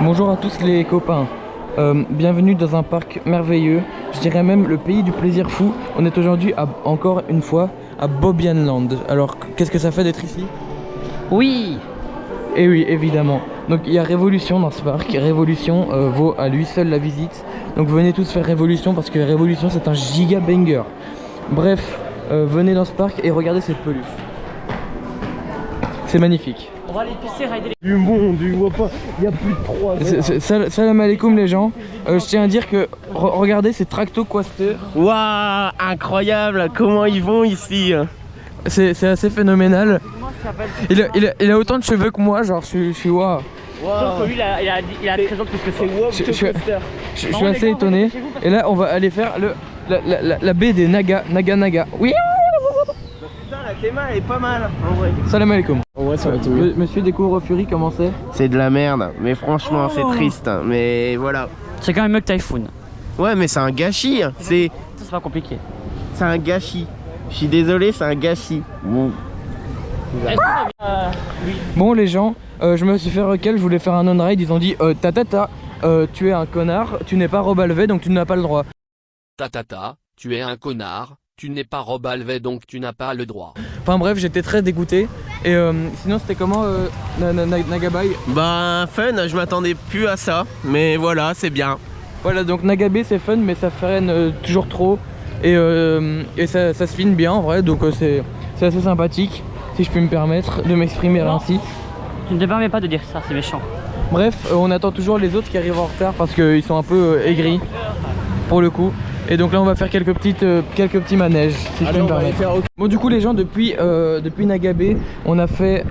Bonjour à tous les copains, bienvenue dans un parc merveilleux, je dirais même le pays du plaisir fou. On est aujourd'hui encore une fois à Bobbianland. Alors qu'est-ce que ça fait d'être ici? Oui. Et oui, évidemment. Donc il y a Révolution dans ce parc. Révolution vaut à lui seul la visite. Donc venez tous faire Révolution parce que Révolution c'est un giga banger. Bref, venez dans ce parc et regardez cette peluche. C'est magnifique. On va aller pisser, rider les... Du monde, tu vois pas, il y a plus de 3 heures. Salam alaikum les gens. Je tiens à dire que regardez ces Tracto-Quaster. Waouh, incroyable, comment ils vont ici. C'est assez phénoménal. Il a autant de cheveux que moi, genre je suis waouh. Sauf que lui, il a 13 ans plus que c'est. Je suis assez étonné. Et là, on va aller faire la baie des Naga. Oui. Putain, la théma elle est pas mal en vrai. Salam alaikum. En vrai, ça va être mieux. Monsieur découvre Fury, comment c'est? C'est de la merde, mais franchement, c'est triste. Mais voilà. C'est quand même mieux que Typhoon. Ouais, mais c'est un gâchis. C'est pas compliqué. un gâchis. Je suis désolé, c'est un gâchis. Bon. Bon les gens, je me suis fait requel, je voulais faire un on-ride, ils ont dit tu es un connard, tu n'es pas Robalvé donc tu n'as pas le droit. Tu es un connard, tu n'es pas Robalvé donc tu n'as pas le droit. Enfin bref, j'étais très dégoûté. Et sinon c'était comment Nagabay? Bah fun, je m'attendais plus à ça. Mais voilà, c'est bien. Voilà, donc Nagabé c'est fun mais ça freine toujours trop. Et ça se filme bien en vrai, donc c'est assez sympathique, si je puis me permettre de m'exprimer ainsi. Tu ne te permets pas de dire ça, c'est méchant. Bref, on attend toujours les autres qui arrivent en retard parce qu'ils sont un peu aigris pour le coup. Et donc là on va faire quelques petits manèges, si je peux me permettre. Bon du coup les gens, depuis Nagabé, on a fait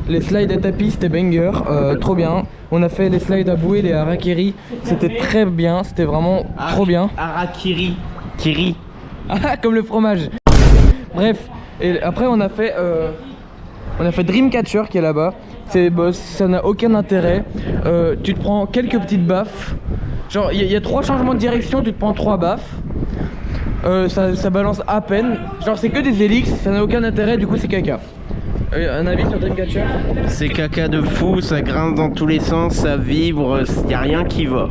les slides à tapis, c'était banger, trop bien. On a fait les slides à bouée, les harakiri, c'était très bien, c'était vraiment trop bien. Harakiri. Kiri. Ah, comme le fromage. Bref, et après on a fait Dreamcatcher qui est là-bas. Ça n'a aucun intérêt. Tu te prends quelques petites baffes. Genre il y a 3 changements de direction, tu te prends 3 baffes. Ça balance à peine. Genre c'est que des hélices, ça n'a aucun intérêt, du coup c'est caca. Un avis sur Dreamcatcher? C'est caca de fou, ça grince dans tous les sens, ça vibre, y a rien qui va.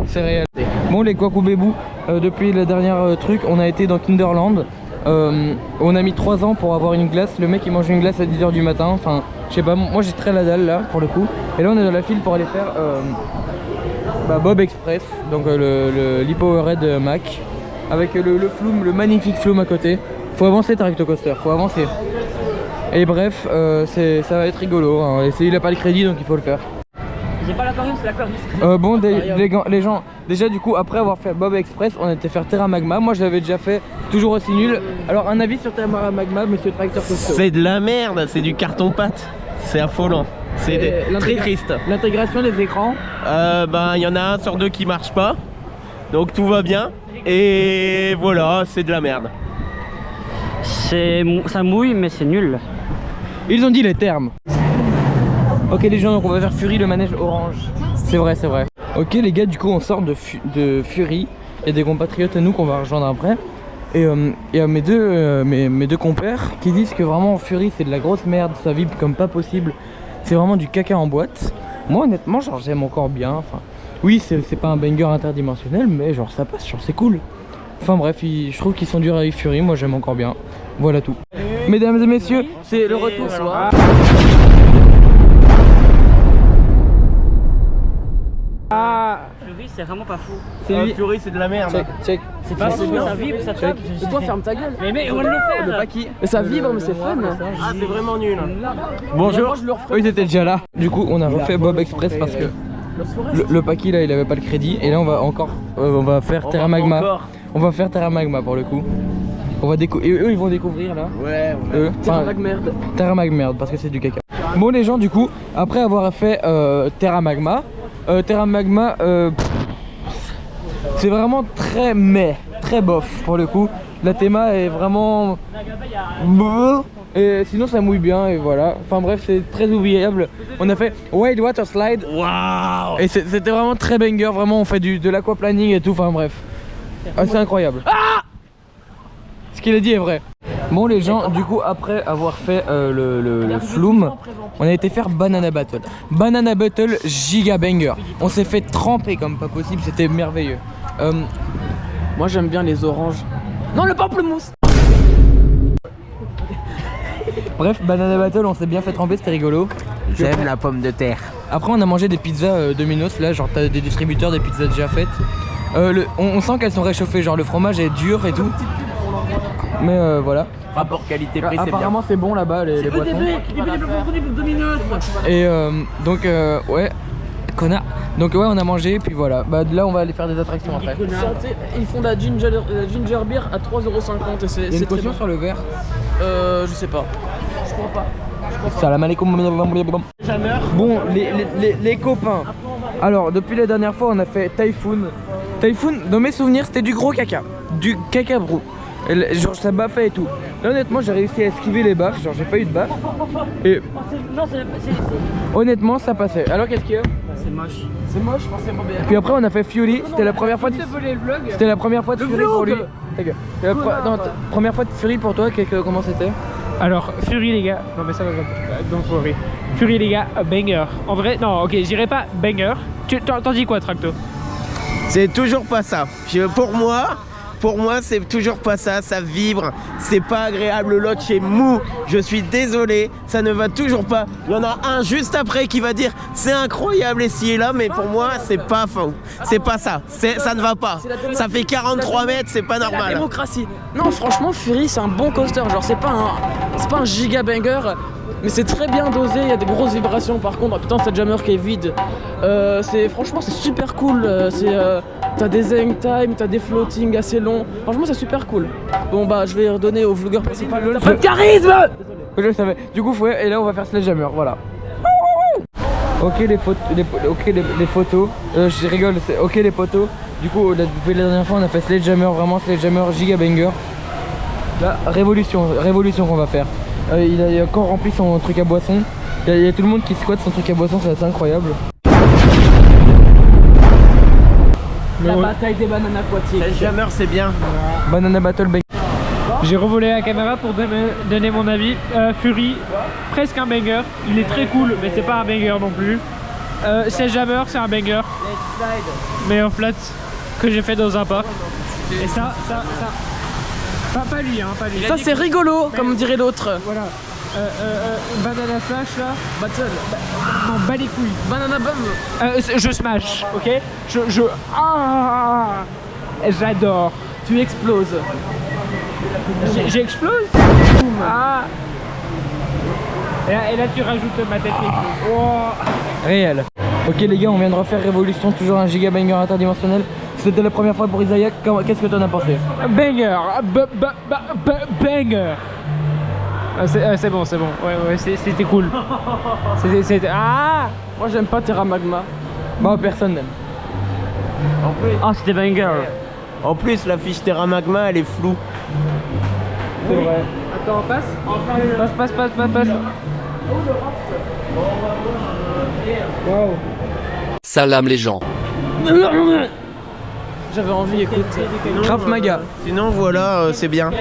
C'est réel. Bon les Kwakubébou, depuis le dernier truc, on a été dans Kinderland. On a mis 3 ans pour avoir une glace. Le mec il mange une glace à 10 h du matin. Enfin, je sais pas, moi j'ai très la dalle là pour le coup. Et là on est dans la file pour aller faire Bob Express, donc l'e-Powerade Mac. Avec le flume, le magnifique flume à côté. Faut avancer Tracto-Coaster, faut avancer. Et bref, ça va être rigolo. Hein. Et il a pas le crédit donc il faut le faire. J'ai pas l'aquarium, c'est l'aquarium. Bon les gens, déjà du coup après avoir fait Bob Express, on était faire Terra Magma. Moi je l'avais déjà fait, toujours aussi nul. Alors un avis sur Terra Magma, monsieur Tracteur Coaster? C'est de la merde, c'est du carton pâte. C'est affolant. C'est très triste. L'intégration des écrans? Ben il y en a un sur 2 qui marche pas. Donc tout va bien. Et voilà, c'est de la merde. Ça mouille mais c'est nul. Ils ont dit les termes. Ok les gens, donc on va faire Fury, le manège orange. C'est vrai, c'est vrai. Ok les gars, du coup on sort de Fury. Il y a des compatriotes à nous qu'on va rejoindre après. Et il y a mes deux compères qui disent que vraiment Fury c'est de la grosse merde, ça vibre comme pas possible. C'est vraiment du caca en boîte. Moi honnêtement genre j'aime encore bien. Enfin, oui c'est pas un banger interdimensionnel mais genre ça passe, genre c'est cool. Enfin bref, je trouve qu'ils sont durs avec Fury, moi j'aime encore bien. Voilà tout. Mesdames et messieurs, c'est le retour soir. Fury, c'est vraiment pas fou. Fury, c'est de la merde. Check. C'est pas fou, ça vibre, ça tape. Et toi ferme ta gueule. Mais on va le faire. Le Paki. Mais ça vibre mais c'est fun. Ah, c'est vraiment nul. Bonjour. Ils étaient déjà là. Du coup on a refait Bob Express parce que le Paki là il avait pas le crédit. Et là on va faire Terra Magma. On va faire Terra Magma pour le coup. Et eux ils vont découvrir là. Ouais. Terra Magmerde. Terra Magmerde parce que c'est du caca. Bon les gens, du coup après avoir fait Terra Magma, c'est vraiment très bof pour le coup. La théma est vraiment et sinon ça mouille bien et voilà. Enfin bref, c'est très oubliable. On a fait Wild Water Slide. Waouh. Et c'était vraiment très banger. Vraiment on fait de l'aquaplaning et tout. Enfin bref, c'est incroyable. Ce qu'il a dit est vrai. Bon les gens, du coup après avoir fait le Flume, on a été faire Banana Battle. Banana Battle giga banger. On s'est fait tremper comme pas possible, c'était merveilleux. Moi j'aime bien les oranges. Non, le pamplemousse. Bref, Banana Battle, on s'est bien fait tremper, c'était rigolo. J'aime la pomme de terre. Après on a mangé des pizzas Domino's, là genre t'as des distributeurs des pizzas déjà faites. On sent qu'elles sont réchauffées, genre le fromage est dur et tout. Mais voilà. Rapport qualité-prix, c'est bien. Apparemment c'est bon là-bas les boissons. Et donc ouais, connard. Donc ouais on a mangé puis voilà. Bah là on va aller faire des attractions après. Santé, ils font de la ginger beer à 3,50€ et c'est Il y a une très caution bon. sur le verre. Je sais pas. Je crois pas. Salam alaikum. Bon les copains. Alors depuis la dernière fois on a fait Typhoon. Typhoon, dans mes souvenirs c'était du gros caca. Du caca brou. Genre ça baffait et tout. Là honnêtement j'ai réussi à esquiver les baffes, genre j'ai pas eu de baffes. Et Non, c'est honnêtement ça passait. Alors qu'est-ce qu'il y a? c'est moche. C'est moche, je pensais pas bien. Puis après on a fait Fury, c'était la première fois de... voler le vlog. C'était la première fois de Fury pour lui. Ta gueule. Première fois de Fury pour toi, comment c'était? Alors, Fury les gars, non mais ça va donc Fury. Fury les gars, banger. En vrai, non, ok, j'irai pas banger. T'en dis quoi, Tracto? C'est toujours pas ça. Pour moi, c'est toujours pas ça. Ça vibre, c'est pas agréable. Le lot est mou. Je suis désolé, ça ne va toujours pas. Il y en a un juste après qui va dire c'est incroyable ici et là, mais pour moi, c'est pas faux. C'est pas ça. Ça ne va pas. Ça fait 43 mètres, c'est pas La normal. démocratie. Non, franchement, Fury, c'est un bon coaster. Genre, c'est pas un giga banger, mais c'est très bien dosé. Il y a des grosses vibrations. Par contre, oh, putain, cette jammer qui est vide. Franchement, c'est super cool. T'as des hang time, t'as des floating assez longs. Franchement, c'est super cool. Bon, bah, je vais redonner au vlogger principal. T'as pas de charisme. Je le savais. Du coup, ouais, et là on va faire Sledgehammer, voilà. Ok les photos. Je rigole. Ok les potos. Du coup, depuis la dernière fois, on a fait Sledgehammer, vraiment Sledgehammer giga banger. Là, révolution qu'on va faire. Il a encore rempli son truc à boisson. Il y a tout le monde qui squatte son truc à boisson, c'est assez incroyable. La bataille des bananes aquatiques. Sledgehammer, c'est bien. Banana Battle banger. J'ai revolé la caméra pour donner mon avis. Fury, presque un banger. Il est très cool, mais c'est pas un banger non plus. Sledgehammer, c'est un banger. Meilleur flat que j'ai fait dans un parc. Et ça. Pas lui, hein, pas lui. Ça, c'est rigolo, comme dirait l'autre. Voilà. Banana Smash là. Battle. Non, bas les couilles. Banana Bum. Je smash, ok. J'adore. Tu exploses. J'explose. Ah. Et là tu rajoutes ma tête qui explose. Oh. Réel. Ok les gars, on vient de refaire Révolution, toujours un giga banger interdimensionnel. C'était la première fois pour Isaac, qu'est-ce que t'en as pensé? Banger. Banger. C'est bon. Ouais, c'était cool. Ah. Moi, j'aime pas Terra Magma. Bah personne n'aime. Ah, c'était banger. En plus, la fiche Terra Magma, elle est floue. C'est vrai. Attends, passe. Passe. Wow. Salam les gens. J'avais envie, écoute. Krav Maga. Sinon, voilà, c'est bien.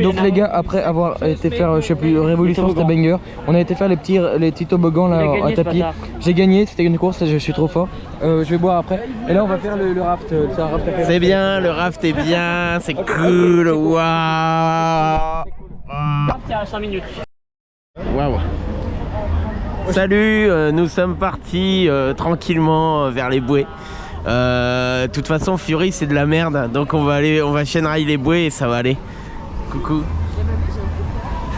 Donc les gars, après avoir été faire, je sais plus, Révolution c'était banger, on a été faire les petits toboggans là à tapis. J'ai gagné, c'était une course, je suis trop fort. Je vais boire après. Et là on va faire le raft. C'est un raft à faire. C'est bien, le raft est bien, c'est cool. Waouh. Il y a 5 minutes. Waouh. Salut, nous sommes partis tranquillement vers les bouées. De toute façon, Fury c'est de la merde, donc on va chaîne-rail les bouées et ça va aller. Coucou.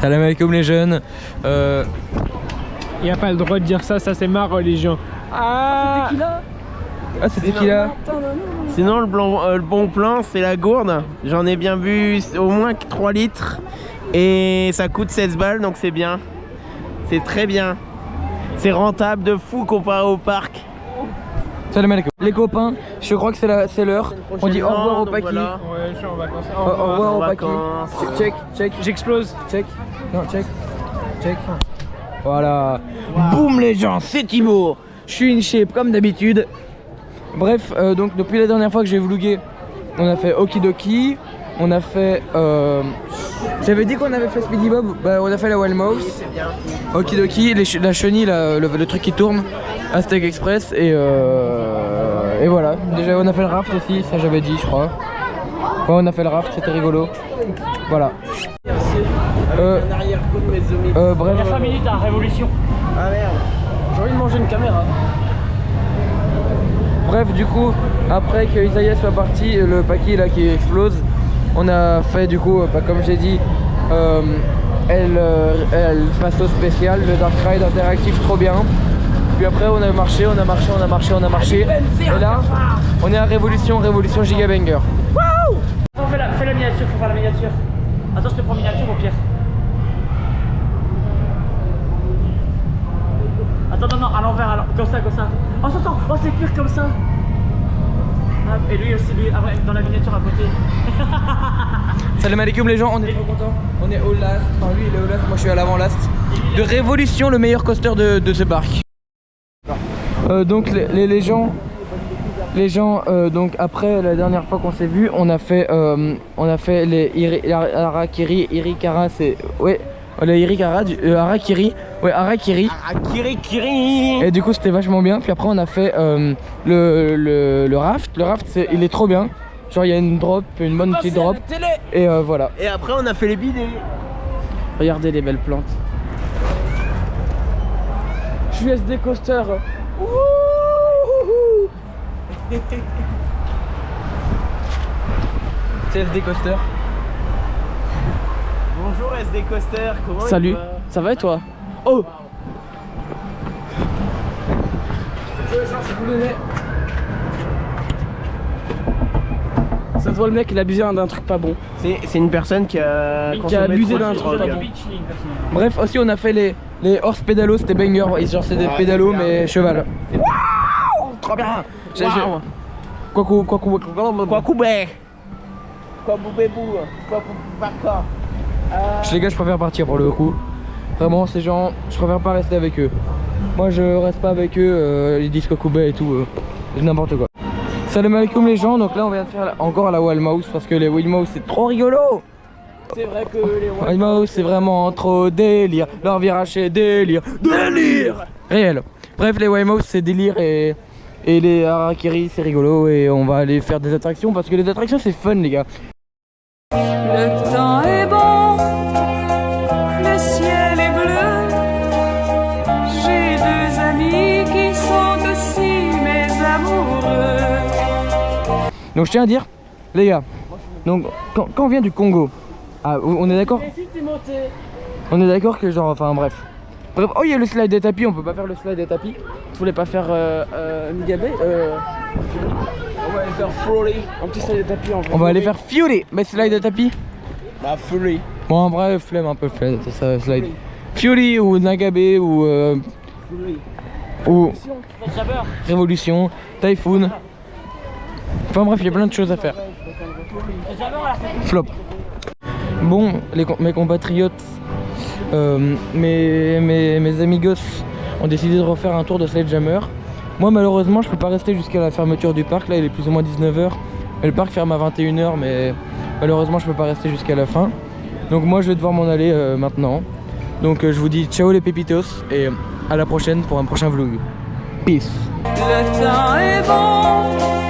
Salam alaikum les jeunes. Il a pas le droit de dire ça c'est ma religion. Ah. C'était qui là? Sinon, le bon plan, c'est la gourde. J'en ai bien bu au moins 3 litres et ça coûte 16 balles, donc c'est bien. C'est très bien. C'est rentable de fou comparé au parc. Salam alaikum. Les copains, je crois que c'est l'heure. On dit au revoir au Paki. Voilà. Ouais, je suis en vacances. Au revoir au Paki. Vacances. Check. J'explose. Check. Voilà. Boum les gens, c'est Timo. Je suis in shape comme d'habitude. Bref, donc depuis la dernière fois que j'ai vlogué, on a fait Okidoki, on a fait J'avais dit qu'on avait fait Speedy Bob, bah on a fait la Wild Mouse. C'est bien. Okidoki, la chenille, là, le truc qui tourne, Aztec Express et voilà. Déjà on a fait le raft aussi, ça j'avais dit je crois. Ouais on a fait le raft, c'était rigolo. Voilà. Un arrière-coup de mes zombies. Bref. Il y a 5 minutes à Révolution. Ah merde. J'ai envie de manger une caméra. Bref, du coup, après que Isaiah soit parti, le paquet là qui explose, on a fait du coup, comme j'ai dit, elle passe au spécial, le Dark Ride interactif, trop bien. Puis après on a marché. Et là, on est à Révolution Giga Banger. Attends, fais la miniature, faut faire la miniature. Attends, je te prends miniature au pire. Attends, non, à l'envers, comme ça. Oh, attends, oh, c'est pire comme ça. Ah, et lui aussi, ah ouais, dans la miniature à côté. Salam alaikum les gens, on est trop contents. On est au last, enfin lui il est au last, moi je suis à l'avant last. De Révolution, le meilleur coaster de ce parc. Donc les gens, donc après la dernière fois qu'on s'est vu, on a fait les Harakiri, Irikara, c'est ouais. Le Irikara, Harakiri, ouais Harakiri. Harakiri. Et du coup c'était vachement bien. Puis après on a fait le raft. Le raft il est trop bien. Genre il y a une bonne petite drop. Et voilà. Et après on a fait les bidets. Regardez les belles plantes. JSD Coaster. C'est SD Coaster. Bonjour SD Coaster, comment Salut, ça va et toi? Oh! Ça se voit le mec il a abusé d'un truc pas bon. C'est une personne qui a abusé d'un truc. Bref, aussi on a fait les horse pédalos, c'était banger. Genre c'est des pédalos mais cheval. Trop bien. Les gars, je préfère partir pour le coup. Vraiment, ces gens, je préfère pas rester avec eux. Moi, je reste pas avec eux, ils disent Kokubé et tout, n'importe quoi. Salam alaikum les gens, donc là on vient de faire encore la Wild Mouse parce que les Wild Mouse c'est trop rigolo. C'est vrai que les Wild Mouse c'est vraiment trop délire, leur virage c'est délire, réel. Bref, les Wild Mouse c'est délire et les Harakiri c'est rigolo et on va aller faire des attractions parce que les attractions c'est fun les gars. Le temps est bon, le ciel est bleu. J'ai deux amis qui sont aussi mes amoureux. Donc je tiens à dire, les gars, donc quand on vient du Congo, on est d'accord? On est d'accord que genre, enfin bref. Bref, oh il y a le slide des tapis, on peut pas faire le slide des tapis. Tu voulais pas faire Migabé On va aller faire Fury. un petit slide de tapis en vrai. On va aller faire Fury, mais slide des tapis. Bah Fury. Bon en vrai, flemme un peu, flemme, ça slide. Fury ou Nagabe ou Révolution, Typhoon. Enfin bref, il y a plein de choses à faire. Flop. Bon, mes compatriotes, mes amigos ont décidé de refaire un tour de Sledgehammer. Moi malheureusement je peux pas rester jusqu'à la fermeture du parc, là il est plus ou moins 19h. Le parc ferme à 21h mais malheureusement je peux pas rester jusqu'à la fin. Donc moi je vais devoir m'en aller maintenant. Donc je vous dis ciao les pépitos et à la prochaine pour un prochain vlog. Peace. Le temps est bon.